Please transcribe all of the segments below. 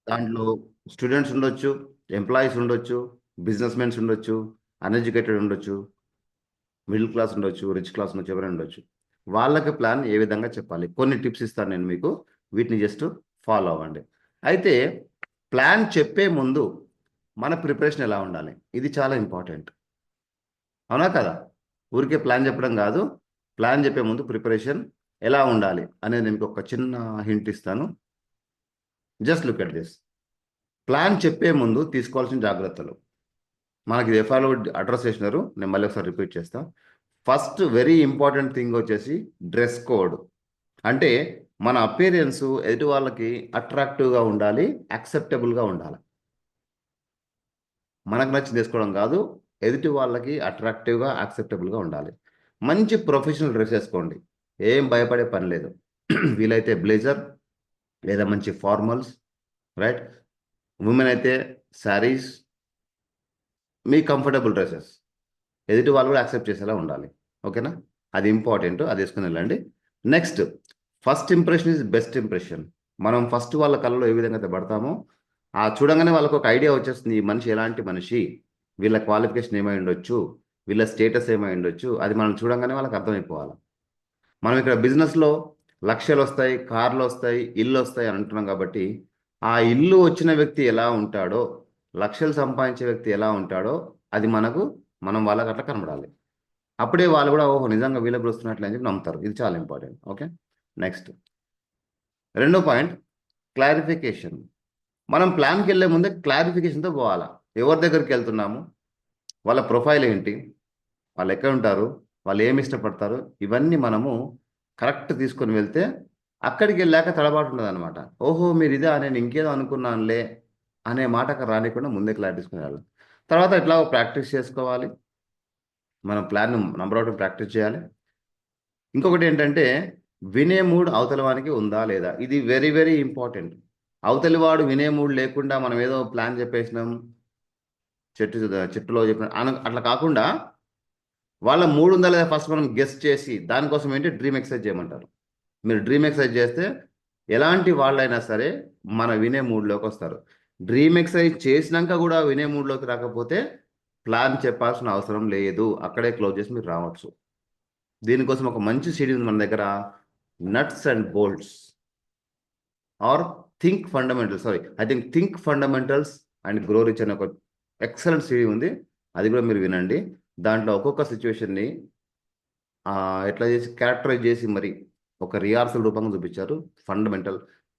దాంట్లో స్టూడెంట్స్ ఉండొచ్చు, ఎంప్లాయీస్ ఉండొచ్చు, బిజినెస్ మెన్స్ ఉండొచ్చు, అన్ఎడ్యుకేటెడ్ ఉండొచ్చు, మిడిల్ క్లాస్ ఉండొచ్చు, రిచ్ క్లాస్ ఉండొచ్చు, ఎవరైనా ఉండొచ్చు. వాళ్ళకి ప్లాన్ ఏ విధంగా చెప్పాలి, కొన్ని టిప్స్ ఇస్తాను నేను మీకు. వీటిని జస్ట్ ఫాలో అవ్వండి. అయితే ప్లాన్ చెప్పే ముందు మన ప్రిపరేషన్ ఎలా ఉండాలి, ఇది చాలా ఇంపార్టెంట్. అవునా కదా? ఊరికే ప్లాన్ చెప్పడం కాదు, ప్లాన్ చెప్పే ముందు ప్రిపరేషన్ ఎలా ఉండాలి అనేది నేను మీకు ఒక చిన్న హింట్ ఇస్తాను. Just look at this. Plan చెప్పే ముందు తీసుకోవాల్సిన జాగ్రత్తలు. మనకి ఎఫ్ఐలో అడ్రస్ చేసినారు, నేను మళ్ళీ ఒకసారి రిపీట్ చేస్తాను. ఫస్ట్ వెరీ ఇంపార్టెంట్ థింగ్ వచ్చేసి డ్రెస్ కోడ్. అంటే మన అపీరియన్స్ ఎదుటి వాళ్ళకి అట్రాక్టివ్గా ఉండాలి, యాక్సెప్టబుల్గా ఉండాలి. మనకు నచ్చింది వేసుకోవడం కాదు, ఎదుటి వాళ్ళకి అట్రాక్టివ్గా యాక్సెప్టబుల్గా ఉండాలి. మంచి ప్రొఫెషనల్ డ్రెస్ వేసుకోండి, ఏం భయపడే పని లేదు. వీలైతే బ్లేజర్ లేదా మంచి ఫార్మల్స్, రైట్. ఉమెన్ అయితే శారీస్, మీ కంఫర్టబుల్ డ్రెస్సెస్, ఎదుటి వాళ్ళు కూడా యాక్సెప్ట్ చేసేలా ఉండాలి. ఓకేనా? అది ఇంపార్టెంట్, అది వేసుకుని వెళ్ళండి. Next, first impression is best impression. మనం ఫస్ట్ వాళ్ళ కళ్ళలో ఏ విధంగా అయితే పడతామో, ఆ చూడంగానే వాళ్ళకు ఒక ఐడియా వచ్చేస్తుంది, ఈ మనిషి ఎలాంటి మనిషి, వీళ్ళ క్వాలిఫికేషన్ ఏమై ఉండొచ్చు, వీళ్ళ స్టేటస్ ఏమై ఉండొచ్చు, అది మనం చూడంగానే వాళ్ళకి అర్థమైపోవాలి. మనం ఇక్కడ బిజినెస్లో లక్షలు వస్తాయి, కార్లు వస్తాయి, ఇల్లు వస్తాయి అని అంటున్నాం కాబట్టి, ఆ ఇల్లు వచ్చిన వ్యక్తి ఎలా ఉంటాడో, లక్షలు సంపాదించే వ్యక్తి ఎలా ఉంటాడో, అది మనం వాళ్ళకి అట్లా కనబడాలి. అప్పుడే వాళ్ళు కూడా ఓహో నిజంగా వీళ్ళకి వస్తున్నట్లు అని చెప్పి నమ్ముతారు. ఇది చాలా ఇంపార్టెంట్. ఓకే, నెక్స్ట్ రెండో పాయింట్, క్లారిఫికేషన్. మనం ప్లాన్కి వెళ్ళే ముందే క్లారిఫికేషన్తో పోవాలా. ఎవరి దగ్గరికి వెళ్తున్నాము, వాళ్ళ ప్రొఫైల్ ఏంటి, వాళ్ళు ఎక్కడ ఉంటారు, వాళ్ళు ఏమి ఇష్టపడతారు, ఇవన్నీ మనము కరెక్ట్ తీసుకొని వెళ్తే అక్కడికి వెళ్ళాక తడబాటు ఉండదు అనమాట. ఓహో మీరు ఇదే, నేను ఇంకేదో అనుకున్నానులే అనే మాట అక్కడ రానికుండా ముందే క్లారిటీ తీసుకుని వెళ్ళాలి. తర్వాత ఎట్లా ప్రాక్టీస్ చేసుకోవాలి, మనం ప్లాన్ నంబర్ ఒకటి ప్రాక్టీస్ చేయాలి. ఇంకొకటి ఏంటంటే, వినే మూడ్ అవతల వానికి ఉందా లేదా, ఇది వెరీ వెరీ ఇంపార్టెంట్. అవతలి వాడు వినే మూడ్ లేకుండా మనం ఏదో ప్లాన్ చెప్పేసినాం, చెట్టులో చెప్పిన అట్లా కాకుండా వాళ్ళ మూడు ఉందా లేదా ఫస్ట్ మనం గెస్ట్ చేసి, దానికోసం ఏంటి డ్రీమ్ ఎక్సర్సైజ్ చేయమంటారు. మీరు డ్రీమ్ ఎక్సర్సైజ్ చేస్తే ఎలాంటి వాళ్ళైనా సరే మన వినే మూడ్లోకి వస్తారు. డ్రీమ్ ఎక్సర్సైజ్ చేసినాక కూడా వినే మూడ్లోకి రాకపోతే ప్లాన్ చెప్పాల్సిన అవసరం లేదు, అక్కడే క్లోజ్ చేసి మీరు రావచ్చు. దీనికోసం ఒక మంచి సీడీ ఉంది మన దగ్గర, nuts and bolts are think fundamentals, think fundamentals and grow rich అనే ఒక ఎక్సలెంట్ సీడీ ఉంది. అది కూడా మీరు వినండి. దాంట్లో ఒక్కొక్క సిచ్యువేషన్ని ఎట్లా చేసి క్యారెక్టరైజ్ చేసి మరి ఒక రిహార్సల్ రూపంగా చూపించారు.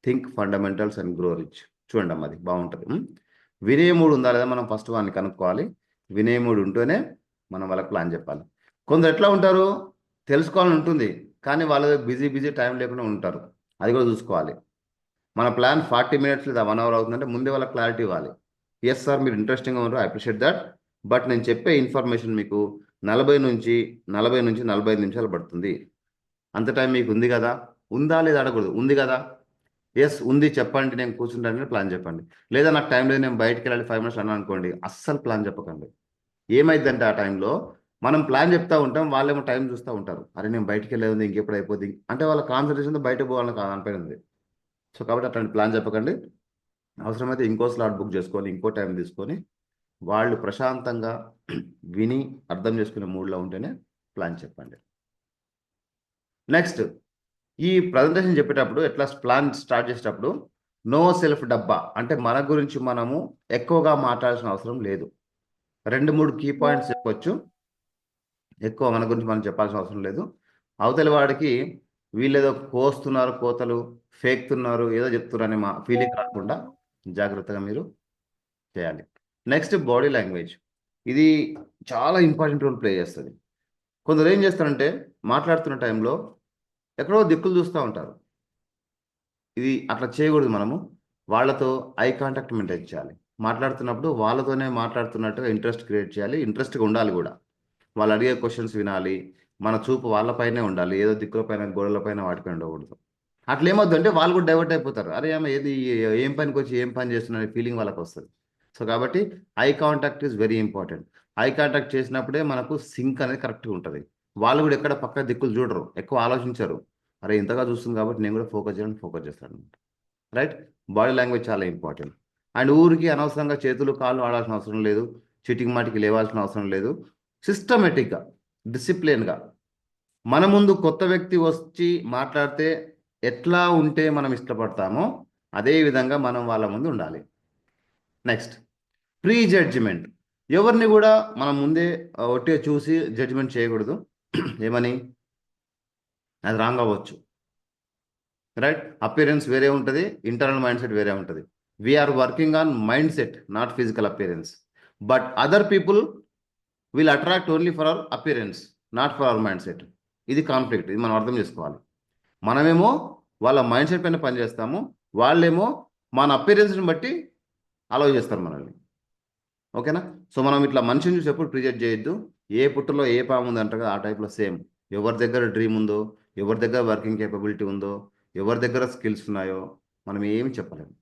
Think fundamentals and grow rich చూడండి అమ్మ, అది బాగుంటుంది. వినేయముడు ఉందా లేదా మనం ఫస్ట్ వాడిని కనుక్కోవాలి. వినేయముడు ఉంటేనే మనం వాళ్ళకి ప్లాన్ చెప్పాలి. కొందరు ఎట్లా ఉంటారు, తెలుసుకోవాలని ఉంటుంది కానీ వాళ్ళు బిజీ టైం లేకుండా ఉంటారు, అది కూడా చూసుకోవాలి. మన ప్లాన్ 40 minutes లేదా 1 hour అవుతుందంటే ముందే వాళ్ళకి క్లారిటీ ఇవ్వాలి. ఎస్ సార్ మీరు ఇంట్రెస్టింగ్గా ఉన్నారు, ఐ అప్రిషియేట్ దట్, బట్ నేను చెప్పే ఇన్ఫర్మేషన్ మీకు 40 నుంచి 45 నిమిషాలు పడుతుంది. అంత టైం మీకు ఉంది కదా, ఉందా లేదా అడగకూడదు, ఉంది కదా, ఎస్ ఉంది చెప్పండి నేను కూర్చుంటానని ప్లాన్ చెప్పండి. లేదా నాకు టైం లేదు నేను బయటికి వెళ్ళాలి 5 minutes అన్నా అనుకోండి, అస్సలు ప్లాన్ చెప్పకండి. ఏమైందంటే ఆ టైంలో మనం ప్లాన్ చెప్తా ఉంటాం, వాళ్ళేమో టైం చూస్తూ ఉంటారు, అరే నేను బయటికి వెళ్ళేది ఇంకెప్పుడు అయిపోద్ది అంటే వాళ్ళ కాన్సన్ట్రేషన్ బయటకు పోవాలని అనిపోయింది. సో కాబట్టి అట్లాంటి ప్లాన్ చెప్పకండి. అవసరమైతే ఇంకో స్లాట్ బుక్ చేసుకొని ఇంకో టైం తీసుకొని వాళ్ళు ప్రశాంతంగా విని అర్థం చేసుకునే మూడ్లో ఉంటేనే ప్లాన్ చెప్పండి. నెక్స్ట్, ఈ ప్రజెంటేషన్ చెప్పేటప్పుడు ఎట్లా ప్లాన్ స్టార్ట్ చేసేటప్పుడు నో సెల్ఫ్ డబ్బా, అంటే మన గురించి మనము ఎక్కువగా మాట్లాడాల్సిన అవసరం లేదు. 2-3 కీ పాయింట్స్ చెప్పొచ్చు, ఎక్కువ మన గురించి మనం చెప్పాల్సిన అవసరం లేదు. అవతలి వాడికి వీళ్ళేదో కోస్తున్నారు, కోతలు ఫేక్తున్నారు, ఏదో చెప్తున్నారు అనే మా ఫీలింగ్ రాకుండా జాగ్రత్తగా మీరు చేయాలి. Next, body language. ఇది చాలా ఇంపార్టెంట్ రోల్ ప్లే చేస్తుంది. కొందరు ఏం చేస్తారంటే మాట్లాడుతున్న టైంలో ఎక్కడో దిక్కులు చూస్తూ ఉంటారు. ఇది అట్లా చేయకూడదు. మనము వాళ్ళతో ఐ కాంటాక్ట్ మెయింటైన్ చేయాలి. మాట్లాడుతున్నప్పుడు వాళ్ళతోనే మాట్లాడుతున్నట్టుగా ఇంట్రెస్ట్ క్రియేట్ చేయాలి, ఇంట్రెస్ట్గా ఉండాలి కూడా. వాళ్ళు అడిగే క్వశ్చన్స్ వినాలి, మన చూపు వాళ్ళపైనే ఉండాలి, ఏదో దిక్కుల పైన గోడల పైన వాటిపైన ఉండకూడదు. అట్లా ఏమొద్దు అంటే వాళ్ళు కూడా డైవర్ట్ అయిపోతారు, అరే ఆమె ఏది ఏం పనికి వచ్చి ఏం పని చేస్తున్న ఫీలింగ్ వాళ్ళకి వస్తుంది. సో కాబట్టి eye contact is very important. Eye contact చేసినప్పుడే మనకు సింక్ అనేది కరెక్ట్గా ఉంటుంది. వాళ్ళు కూడా ఎక్కడ పక్క దిక్కులు చూడరు, ఎక్కువ ఆలోచించరు, అరే ఇంతగా చూస్తుంది కాబట్టి నేను కూడా ఫోకస్ చేస్తాను అనమాట. రైట్, బాడీ లాంగ్వేజ్ చాలా ఇంపార్టెంట్. అండ్ ఊరికి అనవసరంగా చేతులు కాళ్ళు ఆడాల్సిన అవసరం లేదు, చీటింగ్ మాటికి లేవాల్సిన అవసరం లేదు. సిస్టమేటిక్గా, డిసిప్లిన్గా మన ముందు కొత్త వ్యక్తి వచ్చి మాట్లాడితే ఎట్లా ఉంటే మనం ఇష్టపడతామో అదే విధంగా మనం వాళ్ళ ముందు ఉండాలి. Next, pre judgement. ఎవరిని కూడా మనం ముందే ఒట్టిగా చూసి జడ్జిమెంట్ చేయకూడదు. ఏమని? అది రాంగ్ అవ్వచ్చు, రైట్? అపియరెన్స్ వేరే ఉంటుంది, ఇంటర్నల్ మైండ్ సెట్ వేరే ఉంటుంది. We are working on mind set, not physical appearance. But other people will attract only for our appearance, not for our mind set. ఇది కాన్ఫ్లిక్ట్, ఇది మనం అర్థం చేసుకోవాలి. మనమేమో వాళ్ళ మైండ్ సెట్ పైన పనిచేస్తాము, వాళ్ళేమో మన అపియరెన్స్ని బట్టి అలౌ చేస్తారు మనల్ని. ఓకేనా? సో మనం ఇట్లా మనిషిని చూసి ఎప్పుడు ప్రిజెక్ట్ చేయొద్దు. ఏ పుట్టలో ఏ పాము ఉంది అంటారు కదా, ఆ టైప్లో సేమ్. ఎవరి దగ్గర డ్రీమ్ ఉందో, ఎవరి దగ్గర వర్కింగ్ కేపబిలిటీ ఉందో, ఎవరి దగ్గర స్కిల్స్ ఉన్నాయో మనం ఏమి చెప్పలేము.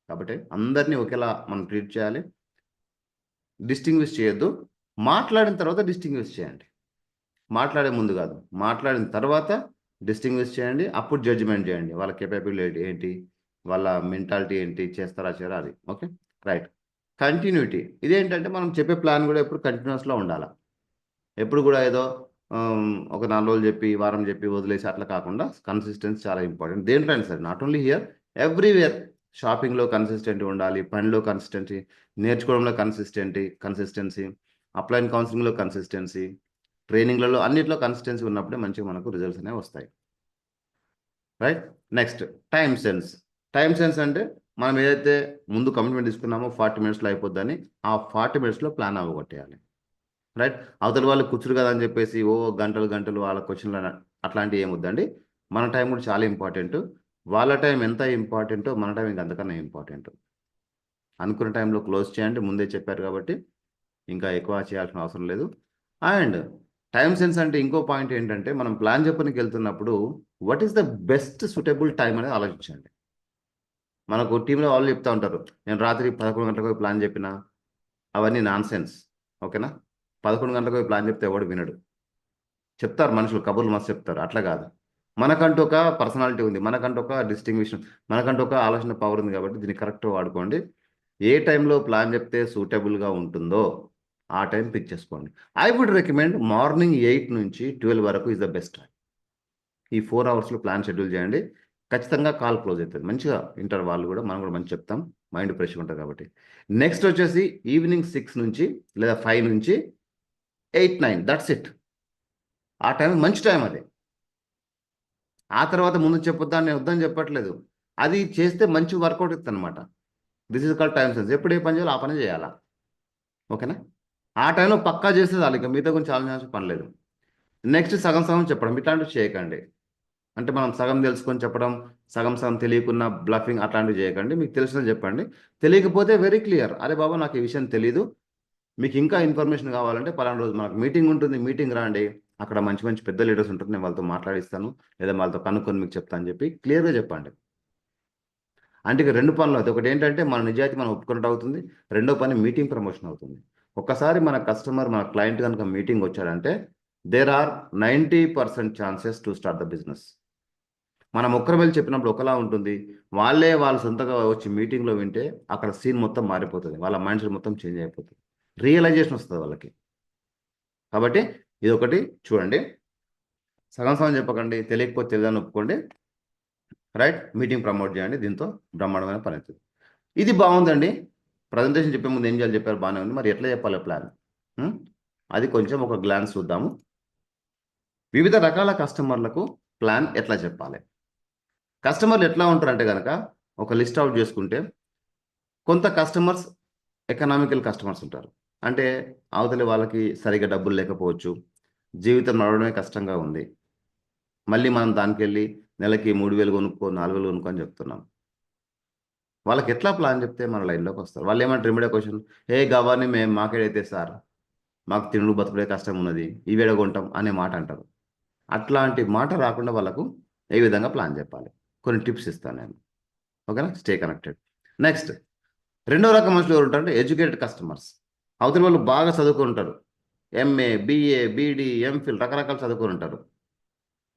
కాబట్టి అందరినీ ఒకేలా మనం ట్రీట్ చేయాలి. డిస్టింగ్విష్ చేయొద్దు. మాట్లాడిన తర్వాత డిస్టింగ్విష్ చేయండి, మాట్లాడే ముందు కాదు. మాట్లాడిన తర్వాత డిస్టింగ్విష్ చేయండి, అప్పుడు జడ్జిమెంట్ చేయండి. వాళ్ళ కేపబిలిటీ ఏంటి, వాళ్ళ మెంటాలిటీ ఏంటి, చేస్తారా చేయరా అది. Okay, right. కంటిన్యూటీ. ఇదేంటంటే మనం చెప్పే ప్లాన్ కూడా ఎప్పుడు కంటిన్యూస్లో ఉండాలి. ఎప్పుడు కూడా ఏదో ఒక 4 రోజులు చెప్పి, వారం చెప్పి వదిలేసి అట్లా కాకుండా కన్సిస్టెన్సీ చాలా ఇంపార్టెంట్. దేంట్లో అయినా సరే, నాట్ ఓన్లీ హియర్, ఎవ్రీవేర్. షాపింగ్లో కన్సిస్టెంట్ ఉండాలి, పనిలో కన్సిస్టెన్సీ, నేర్చుకోవడంలో కన్సిస్టెన్సీ, అప్లైన్ కౌన్సిలింగ్లో కన్సిస్టెన్సీ, ట్రైనింగ్లలో అన్నింటిలో కన్సిస్టెన్సీ ఉన్నప్పుడే మంచిగా మనకు రిజల్ట్స్ అనేవి వస్తాయి, right? Next, time sense. Time sense అంటే మనం ఏదైతే ముందు కమిట్మెంట్ తీసుకున్నామో 40 మినిట్స్లో అయిపోద్దని, ఆ 40 మినిట్స్లో ప్లాన్ అవ్వగొట్టేయాలి, రైట్? అవతల వాళ్ళు కూర్చురు కదా అని చెప్పేసి ఓ గంటలు గంటలు వాళ్ళ క్వశ్చన్లు అట్లాంటివి ఏమొద్దండి. మన టైం కూడా చాలా ఇంపార్టెంట్. వాళ్ళ టైం ఎంత ఇంపార్టెంటో మన టైం ఇంకా అంతకన్నా ఇంపార్టెంట్. అనుకున్న టైంలో క్లోజ్ చేయండి, ముందే చెప్పారు కాబట్టి ఇంకా ఎక్కువ చేయాల్సిన అవసరం లేదు. అండ్ టైం సెన్స్ అంటే ఇంకో పాయింట్ ఏంటంటే, మనం ప్లాన్ చెప్పడానికి వెళ్తున్నప్పుడు what is the best suitable time అనేది ఆలోచించండి. మనకు టీంలో వాళ్ళు చెప్తూ ఉంటారు, నేను రాత్రి 11 గంటలకు ప్లాన్ చెప్పిన, అవన్నీ నాన్ సెన్స్. ఓకేనా? 11 గంటలకు ప్లాన్ చెప్తే ఎవడు వినడు. చెప్తారు మనుషులు, కబుర్లు మస్తు చెప్తారు, అట్లా కాదు. మనకంటూ ఒక పర్సనాలిటీ ఉంది, మనకంటూ ఒక డిస్టింగ్విషన్, మనకంటూ ఒక ఆలోచన పవర్ ఉంది. కాబట్టి దీన్ని కరెక్ట్గా వాడుకోండి. ఏ టైంలో ప్లాన్ చెప్తే సూటబుల్గా ఉంటుందో ఆ టైం పిక్ చేసుకోండి. ఐ వుడ్ రికమెండ్ మార్నింగ్ 8 నుంచి 12 వరకు ఇస్ ద బెస్ట్ టైం. ఈ 4 అవర్స్లో ప్లాన్ షెడ్యూల్ చేయండి, ఖచ్చితంగా కాల్ క్లోజ్ అవుతుంది. మంచిగా వింటారు వాళ్ళు కూడా, మనం కూడా మంచి చెప్తాం, మైండ్ ఫ్రెష్గా ఉంటుంది కాబట్టి. నెక్స్ట్ వచ్చేసి ఈవినింగ్ 6 నుంచి లేదా 5 నుంచి 8, 9, దట్స్ ఇట్. ఆ టైం మంచి టైం అది. ఆ తర్వాత ముందు చెప్పొద్దా, నేను వద్దని చెప్పట్లేదు. అది చేస్తే మంచి వర్కౌట్ ఇస్తుంది అనమాట. This is called time sense. ఎప్పుడు ఏ పని చేయాలో ఆ పని చేయాలా. ఓకేనా? ఆ టైంలో పక్కా చేస్తే చాలు, ఇంకా మిగతా గురించి ఆలోచించాల్సిన పని లేదు. నెక్స్ట్, సగం సగం చెప్పడం, ఇట్లాంటివి చేయకండి. అంటే మనం సగం తెలుసుకొని చెప్పడం, సగం సగం తెలియకున్న బ్లఫింగ్ అట్లాంటివి చేయకండి. మీకు తెలిసినది చెప్పండి. తెలియకపోతే వెరీ క్లియర్, అరే బాబా నాకు ఈ విషయం తెలీదు, మీకు ఇంకా ఇన్ఫర్మేషన్ కావాలంటే పలానా రోజు మనకు మీటింగ్ ఉంటుంది, మీటింగ్ రాండి, అక్కడ మంచి మంచి పెద్ద లీడర్స్ ఉంటారు, నేను వాళ్ళతో మాట్లాడిస్తాను, లేదా వాళ్ళతో కనుక్కొని మీకు చెప్తాను అని చెప్పి క్లియర్గా చెప్పండి. అంటే ఇక 2 పనులు అవుతాయి. ఒకటి ఏంటంటే మన నిజాయితీ మనం ఒప్పుకున్నట్టు అవుతుంది, రెండో పని మీటింగ్ ప్రమోషన్ అవుతుంది. ఒక్కసారి మన కస్టమర్, మన క్లయింట్ కనుక మీటింగ్ వచ్చాడంటే there are 90% chances to start the business. మనం ఒక్కరు వెళ్ళి చెప్పినప్పుడు ఒకలా ఉంటుంది, వాళ్ళ సొంతగా వచ్చి మీటింగ్లో వింటే అక్కడ సీన్ మొత్తం మారిపోతుంది, వాళ్ళ మైండ్ సెట్ మొత్తం చేంజ్ అయిపోతుంది, రియలైజేషన్ వస్తుంది వాళ్ళకి. కాబట్టి ఇది ఒకటి చూడండి, సగం సగం చెప్పకండి, తెలియకపోతే తెలియదని ఒప్పుకోండి, రైట్? మీటింగ్ ప్రమోట్ చేయండి, దీంతో బ్రహ్మాండమైన పని అవుతుంది. ఇది బాగుందండి. ప్రజెంటేషన్ చెప్పే ముందు ఏం చేయాలి చెప్పారు, బాగానే ఉంది. మరి ఎట్లా చెప్పాలి ప్లాన్, అది కొంచెం ఒక గ్లాన్స్ చూద్దాము. వివిధ రకాల కస్టమర్లకు ప్లాన్ ఎట్లా చెప్పాలి. కస్టమర్లు ఎట్లా ఉంటారంటే కనుక ఒక లిస్ట్ అవుట్ చేసుకుంటే, కొంత కస్టమర్స్ ఎకనామికల్ కస్టమర్స్ ఉంటారు. అంటే అవతలి వాళ్ళకి సరిగా డబ్బులు లేకపోవచ్చు, జీవితం నడవడమే కష్టంగా ఉంది, మళ్ళీ మనం దానికి వెళ్ళి నెలకి 3,000 కొనుక్కో, 4,000 కొనుక్కో అని చెప్తున్నాం. వాళ్ళకి ఎట్లా ప్లాన్ చెప్తే మన లైన్లోకి వస్తారు. వాళ్ళు ఏమంటారు ఇమిడియట్ క్వశ్చన్, ఏ గవాన్ని మేము మాకేడైతే సార్, మాకు తినుడు బతుకుడే కష్టం ఉన్నది, ఇవేడ కొంటాం అనే మాట అంటారు. అట్లాంటి మాట రాకుండా వాళ్ళకు ఏ విధంగా ప్లాన్ చెప్పాలి, కొన్ని టిప్స్ ఇస్తాను నేను. ఓకేనా? Stay connected. నెక్స్ట్, రెండో రకం మనుషులు ఎవరు ఉంటారంటే ఎడ్యుకేటెడ్ కస్టమర్స్. అవతల వాళ్ళు బాగా చదువుకుని ఉంటారు, ఎంఏ, బిఏ, బీడీ, ఎంఫిల్ రకరకాలు చదువుకొని ఉంటారు.